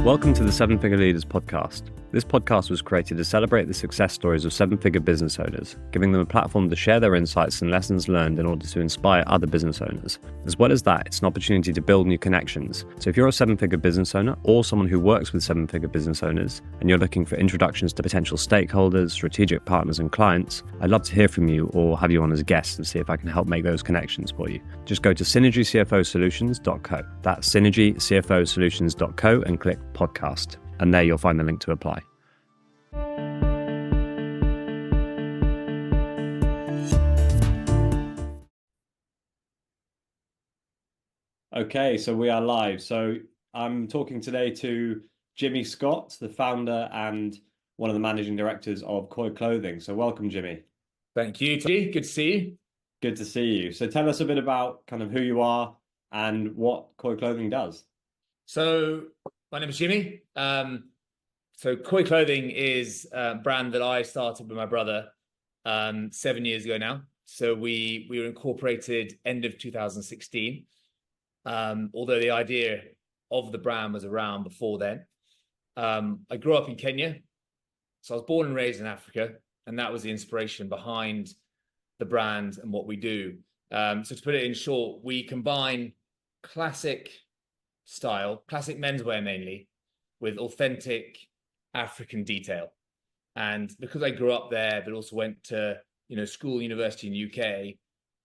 Welcome to the Seven Figure Leaders podcast. This podcast was created to celebrate the success stories of seven-figure business owners, giving them a platform to share their insights and lessons learned in order to inspire other business owners. As well as that, it's an opportunity to build new connections. So if you're a seven-figure business owner or someone who works with seven-figure business owners and you're looking for introductions to potential stakeholders, strategic partners and clients, I'd love to hear from you or have you on as a guest and see if I can help make those connections for you. Just go to synergycfosolutions.co. That's synergycfosolutions.co and click podcast. And there you'll find the link to apply. Okay, so we are live. So I'm talking today to Jimmy Scott, the founder and one of the managing directors of Koy Clothing. So welcome, Jimmy. Thank you, T. Good to see you. Good to see you. So tell us a bit about kind of who you are and what Koy Clothing does. So my name is Jimmy. So Koy Clothing is a brand that I started with my brother 7 years ago now. So we were incorporated end of 2016. Although the idea of the brand was around before then. I grew up in Kenya. So I was born and raised in Africa, and that was the inspiration behind the brand and what we do. So to put it in short, we combine classic style, classic menswear mainly, with authentic African detail. And because I grew up there, but also went to school, university in the UK,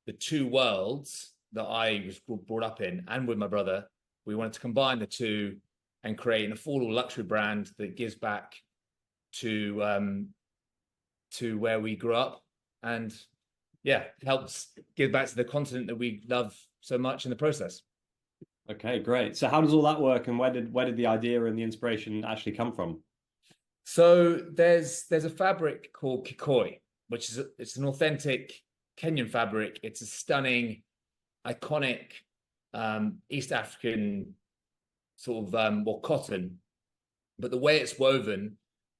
the two worlds that I was brought up in and with my brother, we wanted to combine the two and create an affordable luxury brand that gives back to where we grew up, and helps give back to the continent that we love so much in the process. Okay, great. So how does all that work, and where did the idea and the inspiration actually come from? So there's a fabric called Koy, which is it's an authentic Kenyan fabric. It's a stunning, iconic East African sort of cotton, but the way it's woven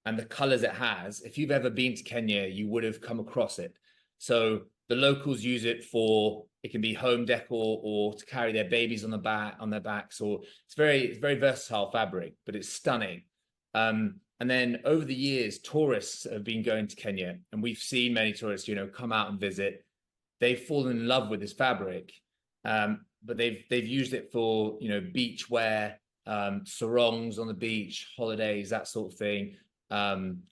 and the colors it has, if you've ever been to Kenya, you would have come across it. So the locals use it for, it can be home decor or to carry their babies on their backs, or it's very versatile fabric, but it's stunning. And then over the years, tourists have been going to Kenya, and we've seen many tourists, come out and visit. They've fallen in love with this fabric, but they've used it for beach wear, sarongs on the beach, holidays, that sort of thing,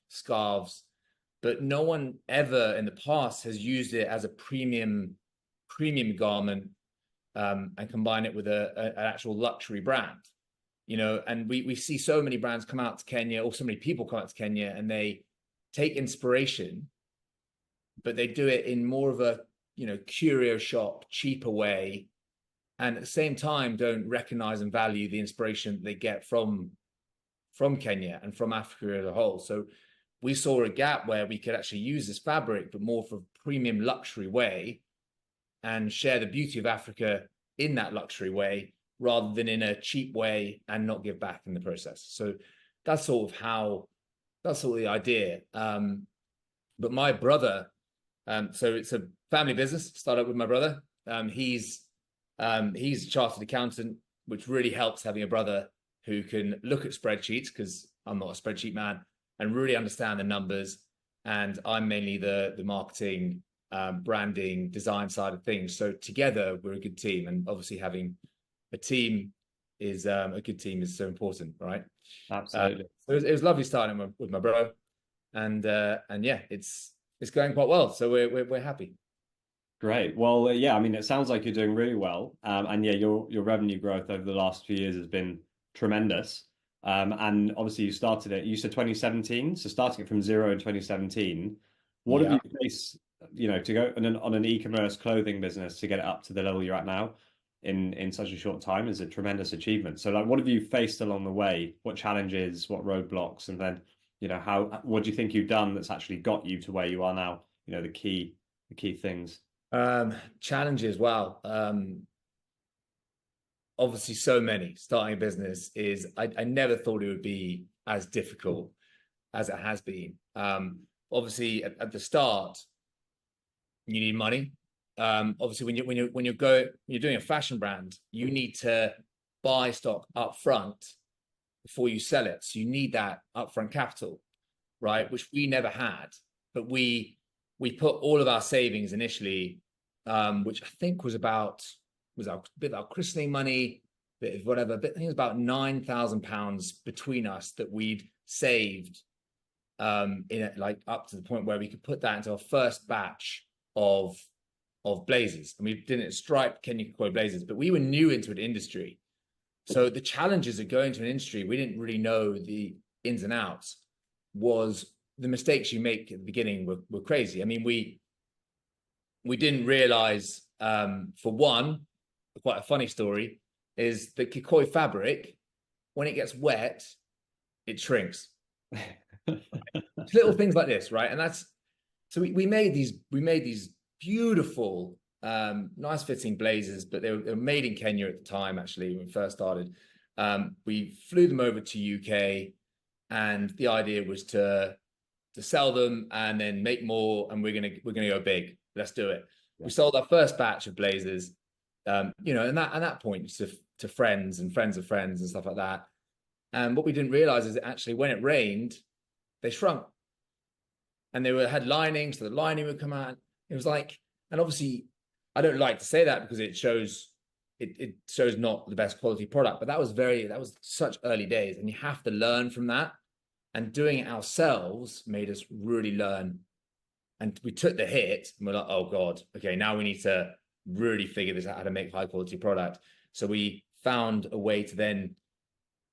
scarves. But no one ever in the past has used it as a premium garment and combine it with an actual luxury brand. And we see so many brands come out to Kenya, or so many people come out to Kenya, and they take inspiration, but they do it in more of a curio shop, cheaper way, and at the same time don't recognize and value the inspiration that they get from Kenya and from Africa as a whole. So we saw a gap where we could actually use this fabric, but more for a premium luxury way, and share the beauty of Africa in that luxury way, rather than in a cheap way and not give back in the process. So that's sort of the idea. But my brother, so it's a family business, started with my brother. He's a chartered accountant, which really helps having a brother who can look at spreadsheets, because I'm not a spreadsheet man, and really understand the numbers. And I'm mainly the marketing, branding, design side of things. So together we're a good team, and obviously having a team is a good team is so important, right? Absolutely. So it was lovely starting with my bro, and it's going quite well. So we're happy. Great. Well, yeah, I mean, it sounds like you're doing really well. And yeah, your revenue growth over the last few years has been tremendous. And obviously you started it, you said 2017. So starting it from zero in 2017, what have you faced, to go on an e-commerce clothing business to get it up to the level you're at now in such a short time is a tremendous achievement. So like, what have you faced along the way? What challenges, what roadblocks, and then, what do you think you've done that's actually got you to where you are now? The key things. Challenges, wow. Obviously so many. Starting a business is, I never thought it would be as difficult as it has been. Obviously at the start, you need money. Obviously when you're doing a fashion brand, you need to buy stock up front before you sell it. So you need that upfront capital, right? Which we never had, but we put all of our savings initially, which I think was our bit of our christening money, bit of whatever, but I think it was about £9,000 between us that we'd saved, in it, like up to the point where we could put that into our first batch of blazers. And we didn't stripe Kenyan Koy blazers, but we were new into an industry. So the challenges of going to an industry we didn't really know the ins and outs was the mistakes you make at the beginning were crazy. I mean, we didn't realize, for one, quite a funny story, is that Kikoi fabric, when it gets wet, it shrinks. Little things like this, right? And that's, so we made these beautiful, nice fitting blazers, but they were made in Kenya at the time, actually, when we first started. We flew them over to UK, and the idea was to sell them and then make more, and we're gonna go big. Let's do it. Yeah. We sold our first batch of blazers, you know, and at that point to friends and friends of friends and stuff like that. And what we didn't realize is that actually when it rained, they shrunk, and they had lining, so the lining would come out. It was like, and obviously I don't like to say that because it shows not the best quality product, but that was such early days, and you have to learn from that. And doing it ourselves made us really learn. And we took the hit, and we're like, oh God, okay, now we need to really figure this out, how to make high quality product. So we found a way to then,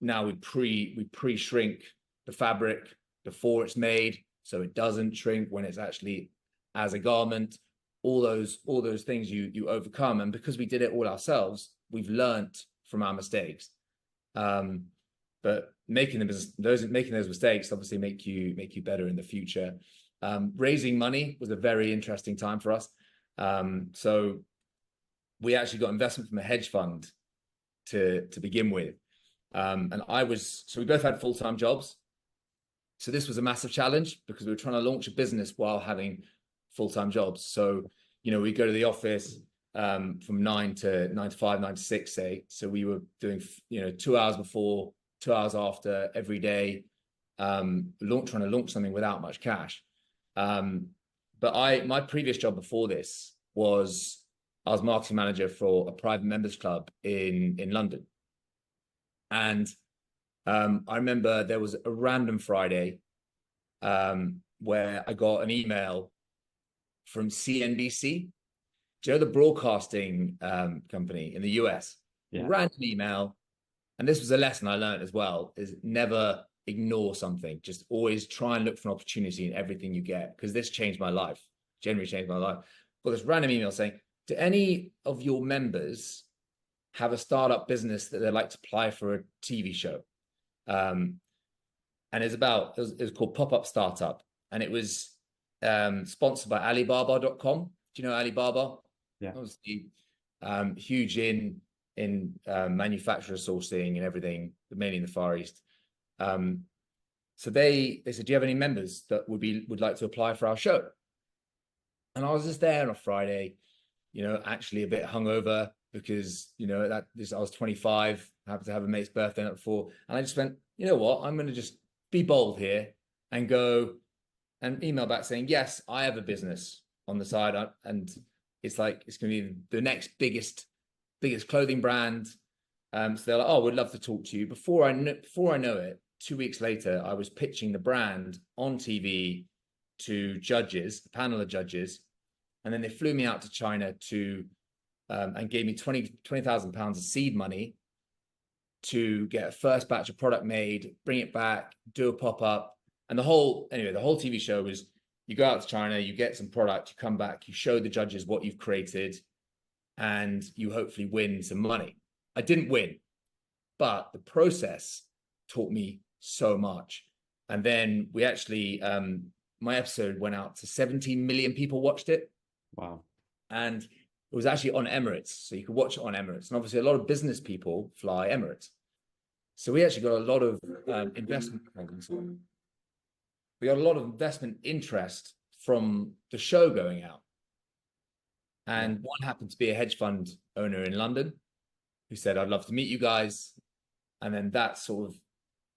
now we pre-shrink the fabric before it's made, so it doesn't shrink when it's actually as a garment. All those things you overcome. And because we did it all ourselves, we've learned from our mistakes. But making those mistakes obviously make you better in the future. Raising money was a very interesting time for us. So we actually got investment from a hedge fund to begin with. And so we both had full-time jobs. So this was a massive challenge because we were trying to launch a business while having full-time jobs. So, you know, we go to the office from 9 to 5, 9 to 6, say. So we were doing, you know, 2 hours before, 2 hours after every day, trying to launch something without much cash. But my previous job before this was, I was marketing manager for a private members club in London. And I remember there was a random Friday where I got an email from CNBC. Do you know the broadcasting company in the US? Yeah. Random email. And this was a lesson I learned as well, is never ignore something. Just always try and look for an opportunity in everything you get, because this changed my life, generally changed my life. Got this random email saying, do any of your members have a startup business that they'd like to apply for a TV show? And it was called Pop-Up Startup. And it was sponsored by Alibaba.com. Do you know Alibaba? Yeah. Obviously, huge in manufacturer sourcing and everything, mainly in the Far East. So they said, do you have any members that would like to apply for our show? And I was just there on a Friday, you know, actually a bit hungover because, you know, I was 25, happened to have a mate's birthday night before. And I just went, you know what, I'm going to just be bold here and go and email back saying, yes, I have a business on the side. And it's like, it's going to be the next biggest clothing brand. So they're like, oh, we'd love to talk to you. Before I know it, 2 weeks later, I was pitching the brand on TV to judges, a panel of judges. And then they flew me out to China and gave me £20,000 of seed money to get a first batch of product made, bring it back, do a pop-up. And the whole TV show was, you go out to China, you get some product, you come back, you show the judges what you've created, and you hopefully win some money. I didn't win, but the process taught me so much. And then we actually, my episode went out to 17 million people watched it. Wow. And it was actually on Emirates. So you could watch it on Emirates. And obviously a lot of business people fly Emirates. So we actually got a lot of investment. We got a lot of investment interest from the show going out. And one happened to be a hedge fund owner in London who said, I'd love to meet you guys. And then that sort of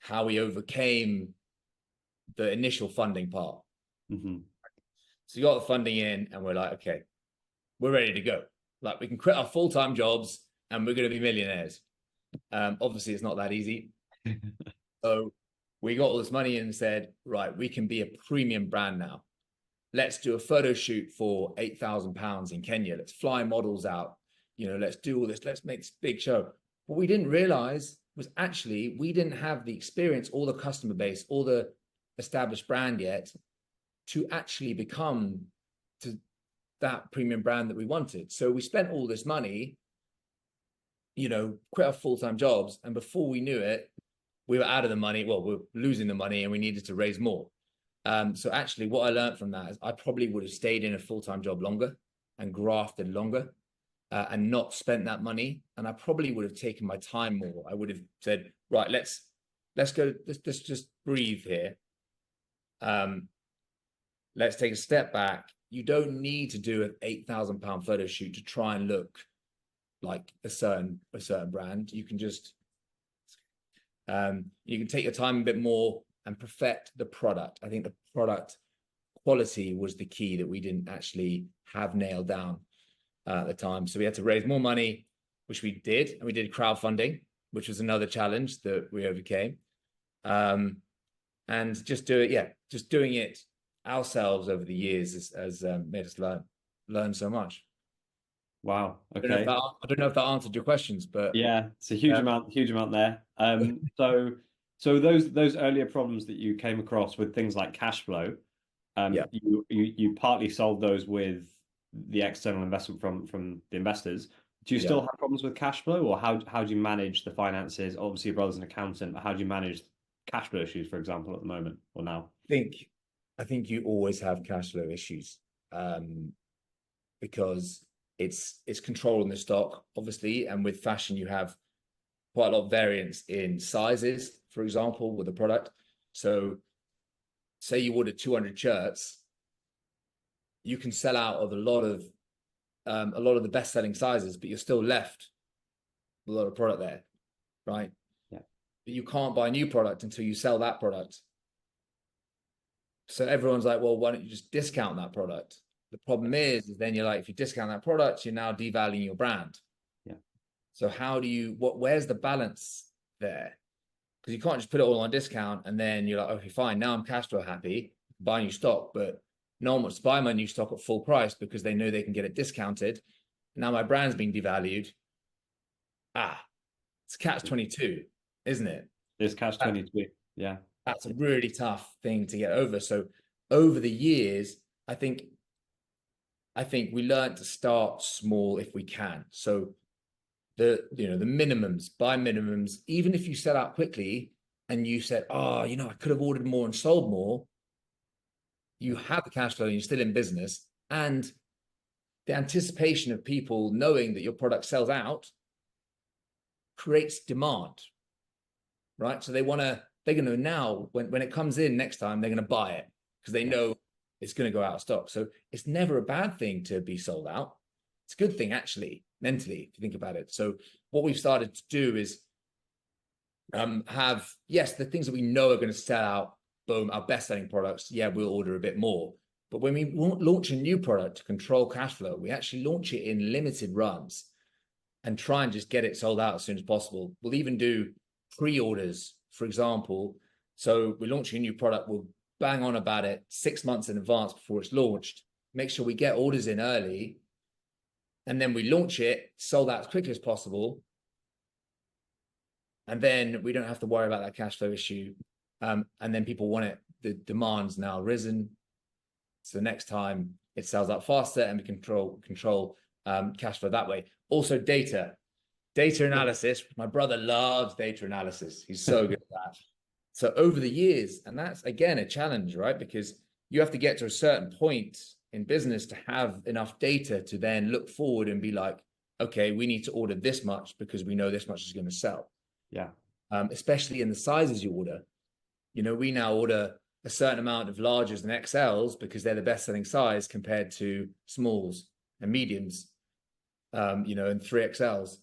how we overcame the initial funding part. Mm-hmm. So you got the funding in, and we're like, okay, we're ready to go. Like, we can quit our full-time jobs and we're going to be millionaires. Obviously, it's not that easy. So we got all this money and said, right, we can be a premium brand now. Let's do a photo shoot for £8,000 in Kenya. Let's fly models out. Let's do all this. Let's make this big show. What we didn't realize was actually we didn't have the experience or the customer base or the established brand yet to actually become to that premium brand that we wanted. So we spent all this money, quit our full-time jobs, and before we knew it, we were out of the money. Well, we were losing the money, and we needed to raise more. So actually, what I learned from that is I probably would have stayed in a full-time job longer and grafted longer, and not spent that money. And I probably would have taken my time more. I would have said, right, let's go. Let's just breathe here. Let's take a step back. You don't need to do an £8,000 photo shoot to try and look like a certain brand. You can just you can take your time a bit more and perfect the product. I think the product quality was the key that we didn't actually have nailed down at the time. So we had to raise more money, which we did, and we did crowdfunding, which was another challenge that we overcame. And just doing it ourselves over the years has made us learn so much. Wow. Okay. I don't know if that answered your questions, but yeah, it's a huge amount there. So those earlier problems that you came across with things like cash flow, you partly solved those with the external investment from the investors. Do you still have problems with cash flow, or how do you manage the finances? Obviously, your brother's an accountant, but how do you manage cash flow issues, for example, at the moment or now? I think you always have cash flow issues, because it's controlling the stock, obviously, and with fashion you have quite a lot of variance in sizes, for example, with the product. So say you order 200 shirts, you can sell out of a lot of the best-selling sizes, but you're still left with a lot of product there, right? Yeah. But you can't buy new product until you sell that product. So everyone's like, well, why don't you just discount that product? The problem is then you're like, if you discount that product, you're now devaluing your brand. Yeah. So where's the balance there? Because you can't just put it all on discount and then you're like, okay, fine, now I'm cash flow happy, buy new stock, but no one wants to buy my new stock at full price because they know they can get it discounted. Now my brand's being devalued. It's catch-22, isn't it? It's catch-22. Yeah. That's a really tough thing to get over. So over the years, I think we learned to start small if we can. So the minimums, buy minimums, even if you sell out quickly and you said, I could have ordered more and sold more, you have the cash flow and you're still in business, and the anticipation of people knowing that your product sells out creates demand, right? So they're going to now, when it comes in next time, they're going to buy it because they know it's going to go out of stock. So it's never a bad thing to be sold out. It's a good thing, actually, mentally, if you think about it. So what we've started to do is have, yes, the things that we know are going to sell out, boom, our best-selling products, we'll order a bit more. But when we launch a new product to control cash flow, we actually launch it in limited runs and try and just get it sold out as soon as possible. We'll even do pre-orders, for example. So we're launching a new product, we'll bang on about it 6 months in advance before it's launched, make sure we get orders in early, and then we launch it, sold out as quickly as possible. And then we don't have to worry about that cash flow issue. And then people want it, the demand's now risen. So next time it sells out faster and we control cash flow that way. Also data analysis. My brother loves data analysis. He's so good at that. So over the years, and that's again a challenge, right? Because you have to get to a certain point in business to have enough data to then look forward and be like, okay, we need to order this much because we know this much is going to sell. Yeah. Especially in the sizes you order. We now order a certain amount of larges and XLs because they're the best selling size compared to smalls and mediums, and 3XLs.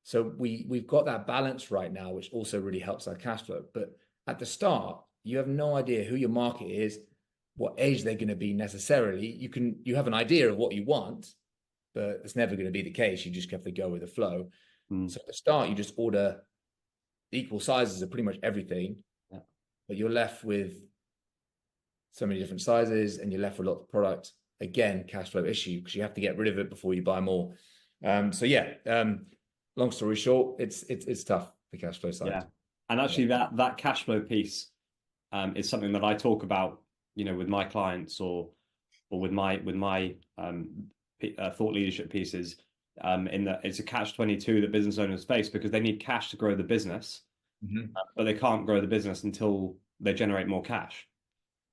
So we've got that balance right now, which also really helps our cash flow. But at the start, you have no idea who your market is, what age they're going to be necessarily. You have an idea of what you want, but it's never going to be the case. You just have to go with the flow. So at the start, you just order equal sizes of pretty much everything, but you're left with so many different sizes and you're left with a lot of product. Again, cash flow issue, because you have to get rid of it before you buy more. Long story short, it's tough, the cash flow side. Yeah. And actually that cash flow piece is something that I talk about, with my clients or with my thought leadership pieces, in that it's a catch-22 that business owners face, because they need cash to grow the business, but they can't grow the business until they generate more cash.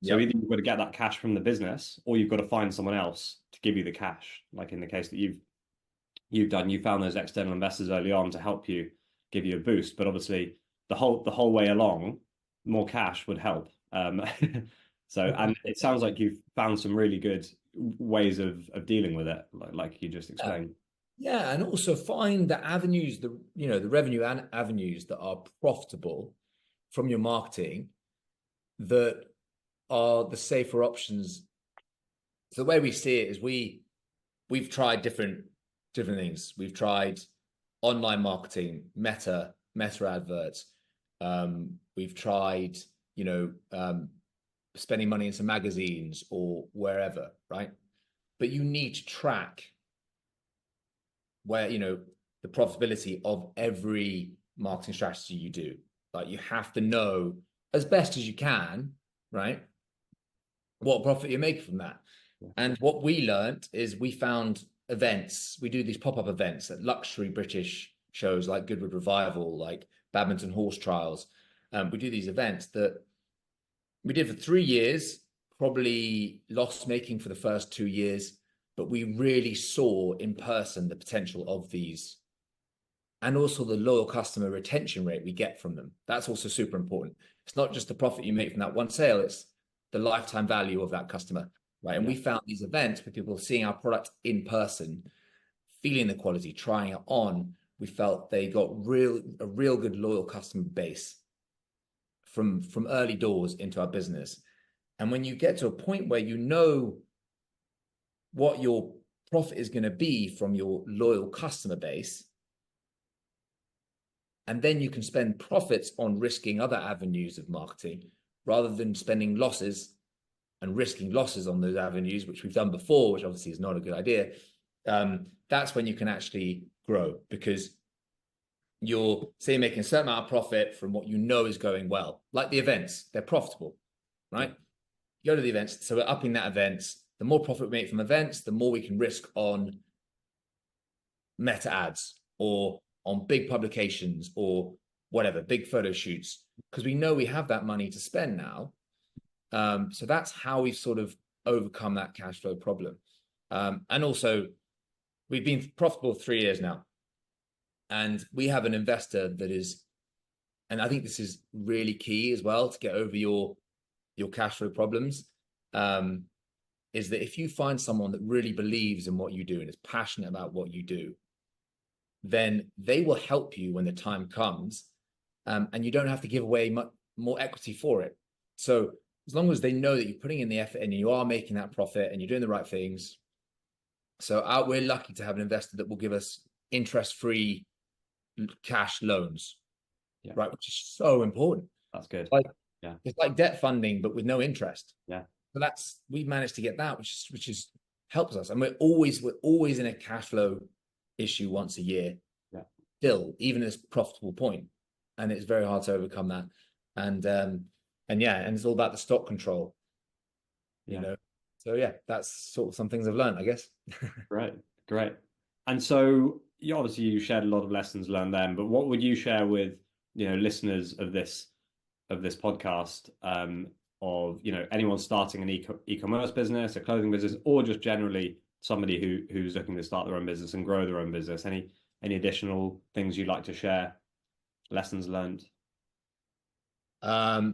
So either you've got to get that cash from the business, or you've got to find someone else to give you the cash. Like in the case that you've done, you found those external investors early on to help you, give you a boost. But obviously, the whole way along, more cash would help. And it sounds like you've found some really good ways of dealing with it, like you just explained. Yeah, and also find the avenues, the revenue and avenues that are profitable from your marketing, that are the safer options. So the way we see it is we've tried different things. We've tried online marketing, meta adverts. We've tried, spending money in some magazines or wherever, right? But you need to track where, the profitability of every marketing strategy you do. Like, you have to know as best as you can, right, what profit you're making from that. And what we learned is we found events. We do these pop-up events at luxury British shows like Goodwood Revival, like Badminton Horse Trials. We do these events that we did for 3 years, probably loss making for the first 2 years, but we really saw in person the potential of these, and also the loyal customer retention rate we get from them. That's also super important. It's not just the profit you make from that one sale, it's the lifetime value of that customer, right? And we found these events with people seeing our product in person, feeling the quality, trying it on. We felt they got a real good loyal customer base from early doors into our business. And when you get to a point where you know what your profit is going to be from your loyal customer base, and then you can spend profits on risking other avenues of marketing rather than spending losses and risking losses on those avenues, which we've done before, which obviously is not a good idea. That's when you can actually grow, because you're, say, making a certain amount of profit from what you know is going well, like the events. They're profitable, right? You go to the events, so we're upping that events. The more profit we make from events, the more we can risk on meta ads or on big publications or whatever, big photo shoots, because we know we have that money to spend now. So that's how we've sort of overcome that cash flow problem. And also, we've been profitable 3 years now. And we have an investor that is, and I think this is really key as well to get over your cash flow problems, is that if you find someone that really believes in what you do and is passionate about what you do, then they will help you when the time comes, and you don't have to give away much more equity for it. So as long as they know that you're putting in the effort and you are making that profit and you're doing the right things. So we're lucky to have an investor that will give us interest-free cash loans, right? Which is so important. That's good. It's like debt funding, but with no interest. So we've managed to get that, which is helps us. And we're always in a cash flow issue once a year. Still, even at this profitable point. And it's very hard to overcome that. And it's all about the stock control. So that's sort of some things I've learned, I guess. Great. And so you shared a lot of lessons learned then, but what would you share with listeners of this podcast, of anyone starting an e-commerce business, a clothing business, or just generally somebody who's looking to start their own business and grow their own business? Any additional things you'd like to share, lessons learned? I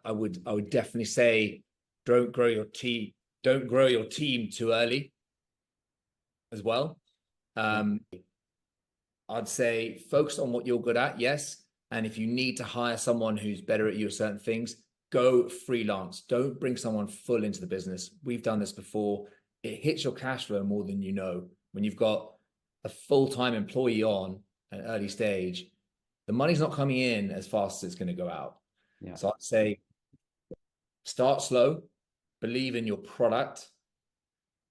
would definitely say don't grow your team too early as well. I'd say focus on what you're good at, yes, And if you need to hire someone who's better at your certain things, go freelance. Don't bring someone full into the business. We've done this before. It hits your cash flow more than you know. When you've got a full-time employee on an early stage, the money's not coming in as fast as it's going to go out. Yeah. So I'd say start slow, believe in your product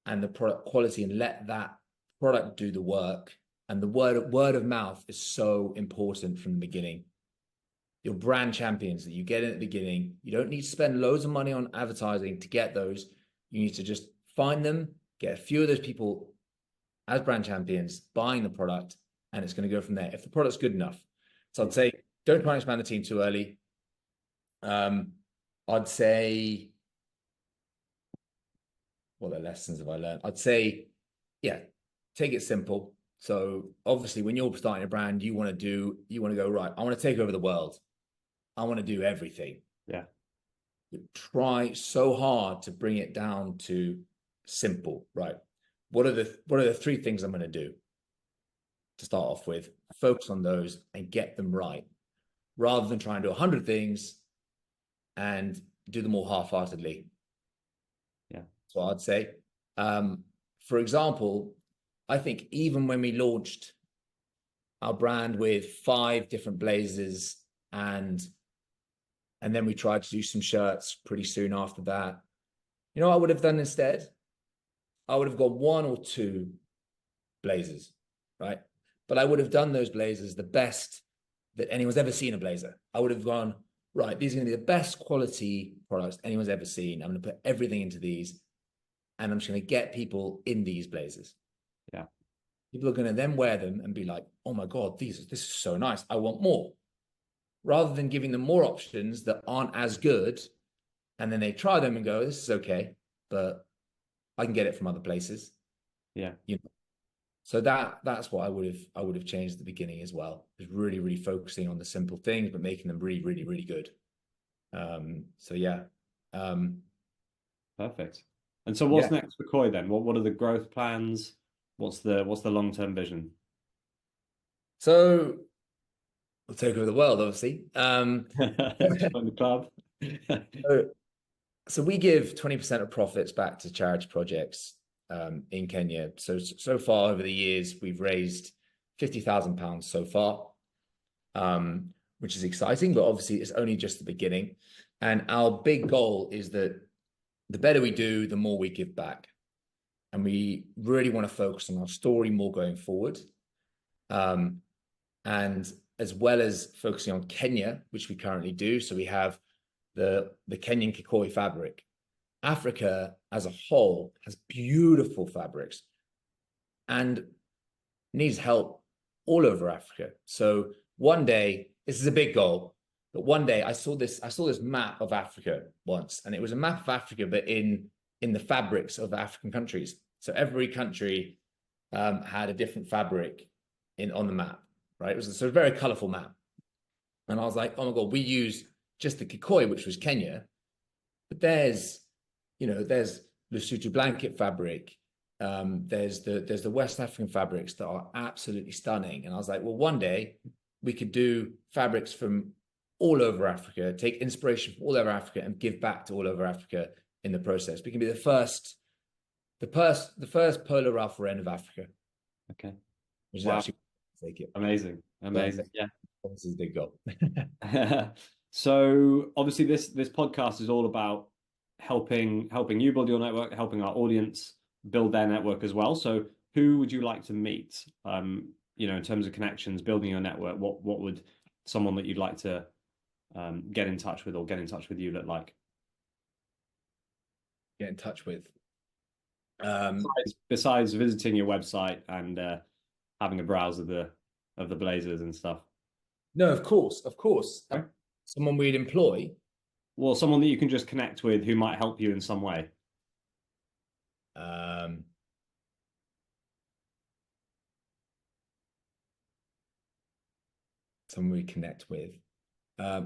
and the product quality, and let that product do the work. And the word of mouth is so important from the beginning. Your brand champions that you get in at the beginning, you don't need to spend loads of money on advertising to get those. You need to just find them, get a few of those people as brand champions buying the product, and it's going to go from there if the product's good enough. So I'd say don't try and expand the team too early. I'd say, what the lessons have I learned? I'd say, yeah, take it simple. So obviously when you're starting a brand, you want to go, right, I want to take over the world. I want to do everything. Yeah. Try so hard to bring it down to simple, right? What are the three things I'm going to do to start off with? Focus on those and get them right, rather than try and do 100 things and do them all half-heartedly. Yeah. So I'd say, for example, I think even when we launched our brand with 5 different blazers and then we tried to do some shirts pretty soon after that, you know what I would have done instead? I would have got 1 or 2 blazers, right? But I would have done those blazers the best that anyone's ever seen a blazer. I would have gone, right, these are going to be the best quality products anyone's ever seen. I'm going to put everything into these, and I'm just going to get people in these blazers. Yeah. People are going to then wear them and be like, oh my God, this is so nice. I want more. Rather than giving them more options that aren't as good, and then they try them and go, this is okay, but I can get it from other places. Yeah. You know? So that's what I would have changed at the beginning as well. Is really, really focusing on the simple things, but making them really, really, really good. So yeah. Perfect. And so what's next for Koy then? What are the growth plans? What's the long-term vision? So we'll take over the world, obviously. Join the club. So we give 20% of profits back to charity projects in Kenya. So far over the years, we've raised £50,000 so far, which is exciting, but obviously it's only just the beginning. And our big goal is that the better we do, the more we give back. And we really want to focus on our story more going forward. And as well as focusing on Kenya, which we currently do. So we have the Kenyan Koy fabric. Africa as a whole has beautiful fabrics and needs help all over Africa. So one day, this is a big goal, but one day I saw this map of Africa once, and it was a map of Africa, but in the fabrics of African countries. So every country had a different fabric on the map, right? It was a very colorful map. And I was like, oh my God, we use just the Kikoy, which was Kenya, but there's Lesotho blanket fabric. There's the West African fabrics that are absolutely stunning. And I was like, well, one day we could do fabrics from all over Africa, take inspiration from all over Africa and give back to all over Africa in the process. We can be the first Polo Ralph Lauren of Africa. Okay. Which is actually take it. Amazing. Yeah. This is a big goal. So obviously this podcast is all about helping you build your network, helping our audience build their network as well. So who would you like to meet? In terms of connections, building your network, what would someone that you'd like to get in touch with or get in touch with you look like? Get in touch with. Besides visiting your website and having a browse of the blazers and stuff. No, of course. Okay. Someone we'd employ. Well, someone that you can just connect with who might help you in some way. Someone we connect with.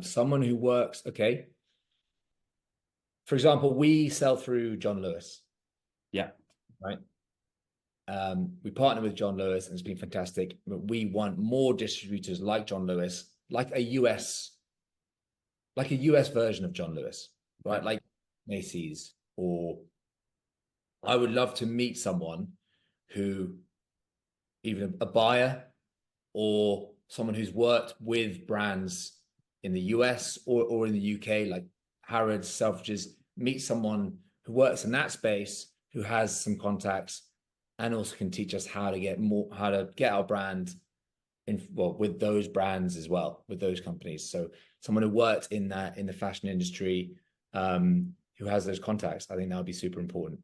Someone who works, okay. For example, we sell through John Lewis. Yeah. Right. We partner with John Lewis and it's been fantastic. But we want more distributors like John Lewis like a US version of John Lewis, right? Like Macy's, or I would love to meet someone who, even a buyer or someone who's worked with brands in the US or in the UK, like Harrods, Selfridges, meet someone who works in that space, who has some contacts, and also can teach us how to get our brand with those brands as well, with those companies. So someone who worked in the fashion industry, who has those contacts, I think that would be super important.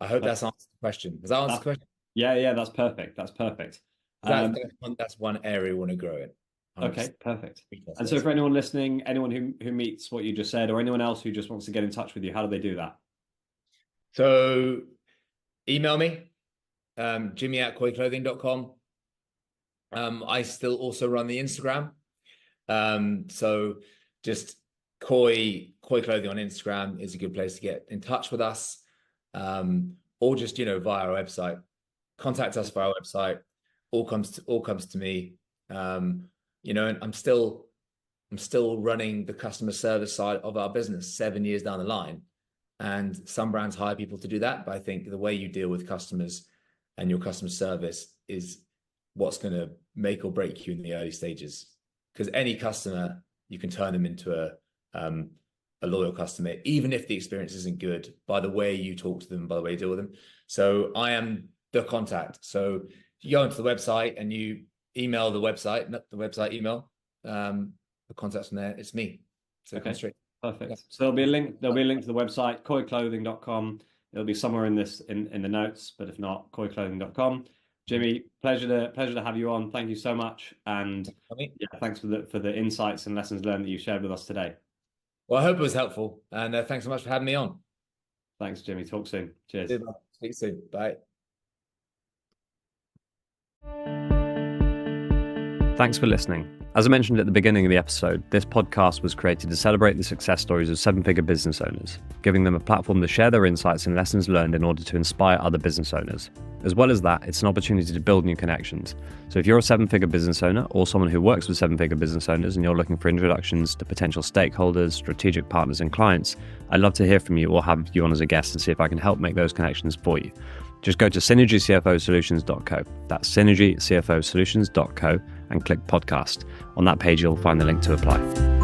I hope that's answered the question. Does that answer the question? Yeah, that's perfect. That's perfect. That's one area we want to grow in. 100%. Okay, perfect. And so for anyone listening, anyone who meets what you just said, or anyone else who just wants to get in touch with you, how do they do that? So email me, jimmy@koyclothing.com. I still also run the Instagram. So just Koy Clothing on Instagram is a good place to get in touch with us. Or just, via our website. Contact us via our website. All comes to me. And I'm still running the customer service side of our business 7 years down the line. And some brands hire people to do that, but I think the way you deal with customers and your customer service is what's going to make or break you in the early stages. Because any customer, you can turn them into a loyal customer, even if the experience isn't good, by the way you talk to them, by the way you deal with them. So I am the contact. So you go onto the website and you email the website, not the website email, the contacts from there, it's me. So okay, straight. perfect. Yeah. So there'll be a link to the website, koyclothing.com. It'll be somewhere in the notes, but if not, koyclothing.com. Jimmy, pleasure to have you on. Thank you so much, and thanks for the insights and lessons learned that you shared with us today. Well, I hope it was helpful, and thanks so much for having me on. Thanks, Jimmy. Talk soon. Cheers. Speak soon. Bye. Thanks for listening. As I mentioned at the beginning of the episode, this podcast was created to celebrate the success stories of seven-figure business owners, giving them a platform to share their insights and lessons learned in order to inspire other business owners. As well as that, it's an opportunity to build new connections. So if you're a seven-figure business owner or someone who works with seven-figure business owners and you're looking for introductions to potential stakeholders, strategic partners and clients, I'd love to hear from you or have you on as a guest and see if I can help make those connections for you. Just go to synergycfosolutions.co. That's synergycfosolutions.co and click podcast. On that page, you'll find the link to apply.